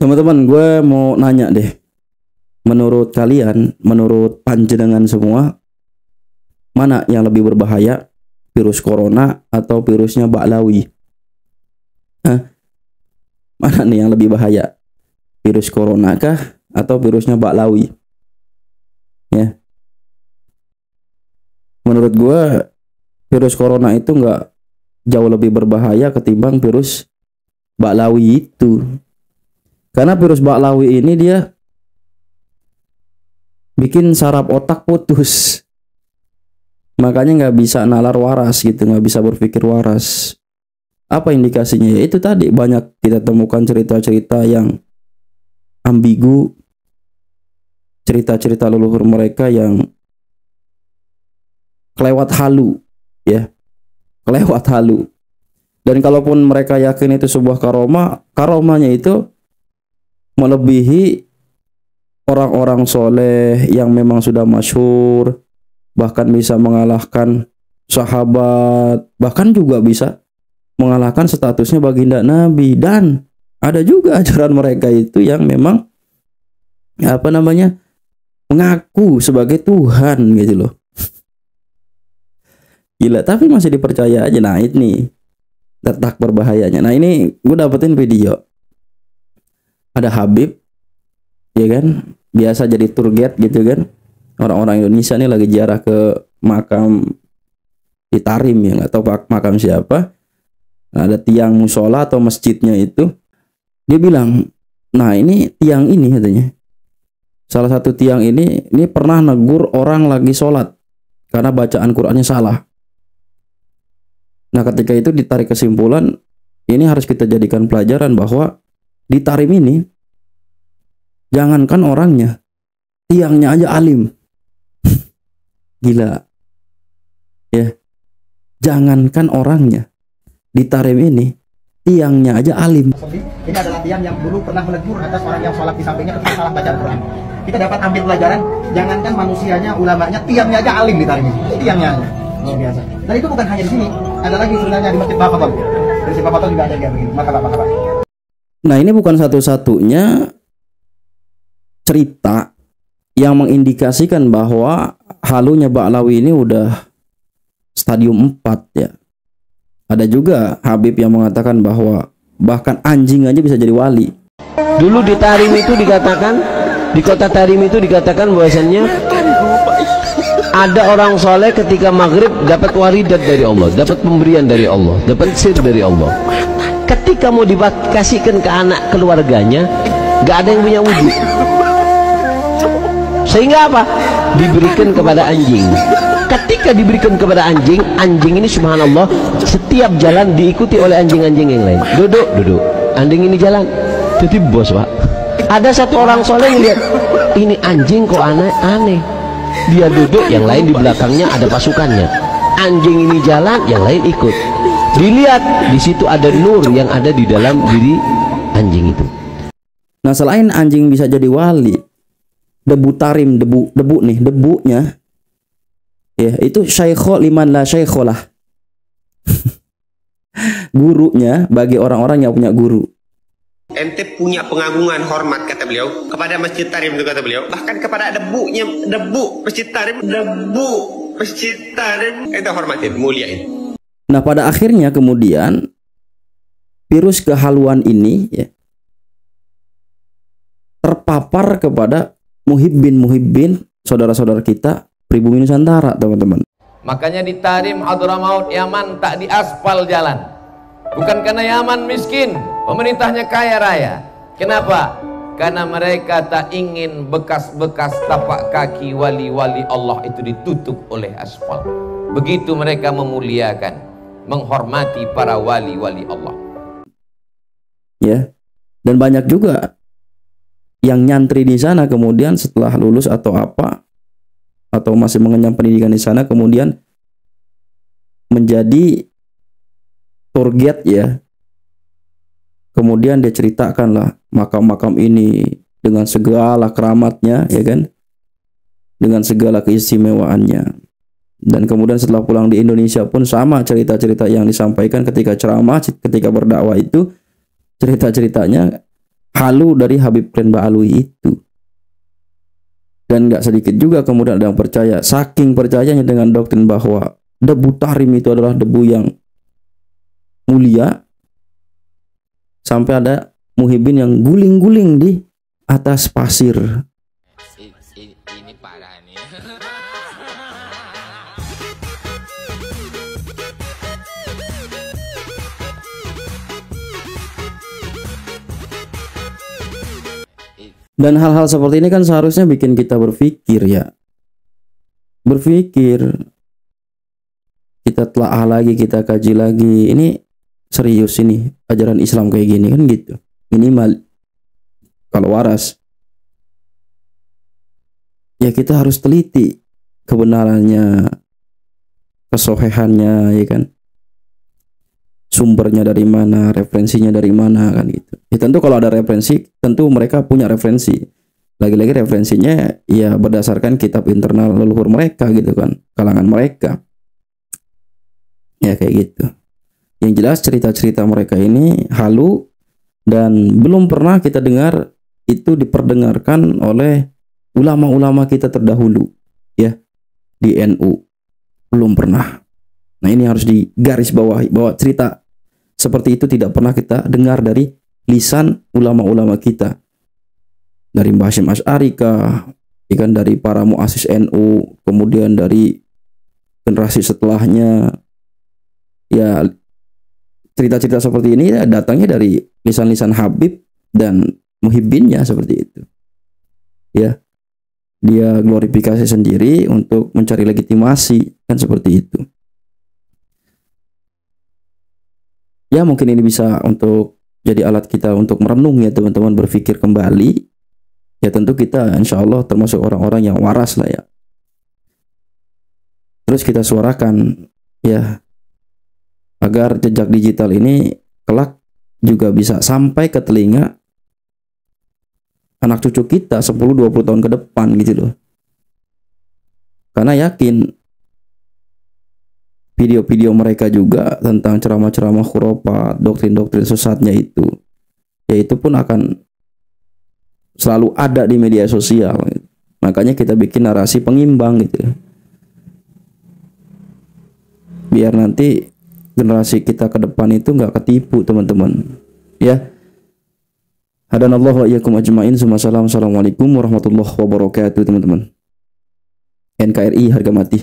Teman-teman, gue mau nanya deh. Menurut kalian, menurut panjenengan semua, mana yang lebih berbahaya? Virus corona atau virusnya Ba'lawi? Hah? Mana nih yang lebih bahaya? Virus corona kah atau virusnya Ba'lawi? Ya. Menurut gue, virus corona itu nggak jauh lebih berbahaya ketimbang virus Ba'lawi itu. Karena virus Ba'lawi ini dia bikin saraf otak putus. Makanya nggak bisa nalar waras gitu, nggak bisa berpikir waras. Apa indikasinya? Ya itu tadi, banyak kita temukan cerita-cerita yang ambigu, cerita-cerita leluhur mereka yang kelewat halu, ya, kelewat halu. Dan kalaupun mereka yakin itu sebuah karomah, karomahnya itu melebihi orang-orang soleh yang memang sudah masyhur, bahkan bisa mengalahkan sahabat, bahkan juga bisa mengalahkan statusnya baginda Nabi. Dan ada juga ajaran mereka itu yang memang mengaku sebagai Tuhan gitu loh. Gila, tapi masih dipercaya aja. Nah ini letak berbahayanya. Nah ini gue dapetin video, ada Habib, ya kan, biasa jadi tour guide gitu kan. Orang-orang Indonesia nih lagi ziarah ke makam di Tarim, ya nggak tahu makam siapa. Nah, ada tiang musola atau masjidnya itu, dia bilang, nah ini tiang ini katanya, salah satu tiang ini pernah negur orang lagi sholat karena bacaan Qur'annya salah. Nah ketika itu ditarik kesimpulan, ini harus kita jadikan pelajaran bahwa di Tarim ini jangankan orangnya, tiangnya aja alim. Gila ya, jangankan orangnya, di Tarim ini tiangnya aja alim. Ini adalah tiang yang dulu pernah menegur atas orang yang sholat di sampingnya ketika salah baca Al-Quran. Kita dapat ambil pelajaran, jangankan manusianya, ulamanya, tiangnya aja alim di Tarim ini. Tiangnya aja luar biasa. Dan itu bukan hanya di sini, ada lagi sebenarnya di Masjid Bafatol. Di Masjid Bafatol juga ada kayak begini. Maka. Nah ini bukan satu-satunya cerita yang mengindikasikan bahwa halunya Ba'lawi ini udah stadium 4 ya. Ada juga Habib yang mengatakan bahwa bahkan anjing aja bisa jadi wali. Dulu di Tarim itu dikatakan, di kota Tarim itu dikatakan bahwasannya ada orang soleh ketika maghrib dapat waridat dari Allah, dapat pemberian dari Allah, dapat sir dari Allah. Ketika mau dikasihkan ke anak keluarganya, gak ada yang punya wujud. Sehingga apa? Diberikan kepada anjing. Ketika diberikan kepada anjing, anjing ini subhanallah setiap jalan diikuti oleh anjing-anjing yang lain. Duduk, anjing ini jalan. Jadi bos pak, ada satu orang soleh yang lihat, ini anjing kok aneh. Dia duduk, yang lain di belakangnya ada pasukannya. Anjing ini jalan, yang lain ikut. Dilihat, di situ ada nur yang ada di dalam diri anjing itu. Nah selain anjing bisa jadi wali, debu Tarim, debunya ya itu syaikho liman la syaikholah. Gurunya bagi orang-orang yang punya guru. Ente punya pengagungan hormat, kata beliau, kepada Masjid Tarim itu, kata beliau, bahkan kepada debu Masjid Tarim, itu hormatin, muliain. Nah pada akhirnya kemudian virus kehaluan ini ya terpapar kepada muhibbin saudara-saudara kita pribumi Nusantara, teman-teman. Makanya di Tarim Hadramaut Yaman tak diaspal jalan, bukan karena Yaman miskin, pemerintahnya kaya raya. Kenapa? Karena mereka tak ingin bekas-bekas tapak kaki wali-wali Allah itu ditutup oleh aspal. Begitu mereka memuliakan, menghormati para wali-wali Allah. Ya, dan banyak juga yang nyantri di sana kemudian setelah lulus atau apa, atau masih mengenyam pendidikan di sana, kemudian menjadi tour guide ya. Kemudian dia ceritakanlah makam-makam ini dengan segala keramatnya, ya kan, dengan segala keistimewaannya. Dan kemudian setelah pulang di Indonesia pun sama cerita-cerita yang disampaikan ketika ceramah, ketika berdakwah itu, cerita-ceritanya halu dari Habib Klen Ba'alwi itu. Dan nggak sedikit juga kemudian ada yang percaya, saking percayanya dengan doktrin bahwa debu tarim itu adalah debu yang mulia, sampai ada muhibbin yang guling-guling di atas pasir. Ini parah nih. Dan hal-hal seperti ini kan seharusnya bikin kita berpikir ya. Berpikir, kita telaah lagi, kita kaji lagi. Ini serius ini ajaran Islam kayak gini kan gitu. Minimal kalau waras ya kita harus teliti kebenarannya, kesohihannya, ya kan, sumbernya dari mana, referensinya dari mana kan gitu. Ya tentu kalau ada referensi, tentu mereka punya referensi. Lagi-lagi referensinya ya berdasarkan kitab internal leluhur mereka gitu kan, kalangan mereka. Ya kayak gitu. Yang jelas cerita-cerita mereka ini halu dan belum pernah kita dengar itu diperdengarkan oleh ulama-ulama kita terdahulu ya di NU. Belum pernah. Nah, ini harus digarisbawahi bahwa cerita seperti itu tidak pernah kita dengar dari lisan ulama-ulama kita. Dari Mbah Hasyim Asy'ari kah, ikan dari para muassis NU, kemudian dari generasi setelahnya. Ya, cerita-cerita seperti ini ya, datangnya dari lisan-lisan Habib dan muhibbinnya seperti itu. Ya. Dia glorifikasi sendiri untuk mencari legitimasi kan seperti itu. Ya, mungkin ini bisa untuk jadi alat kita untuk merenung ya teman-teman, berpikir kembali. Ya tentu kita insya Allah termasuk orang-orang yang waras lah ya. Terus kita suarakan ya, agar jejak digital ini kelak juga bisa sampai ke telinga anak cucu kita 10-20 tahun ke depan gitu loh. Karena yakin video-video mereka juga tentang ceramah-ceramah khurafat, doktrin-doktrin sesatnya itu, yaitu pun akan selalu ada di media sosial. Makanya kita bikin narasi pengimbang gitu, biar nanti generasi kita ke depan itu nggak ketipu teman-teman. Ya, hadanallahu wa iyyakum ajmain. Assalamualaikum warahmatullahi wabarakatuh teman-teman. NKRI harga mati.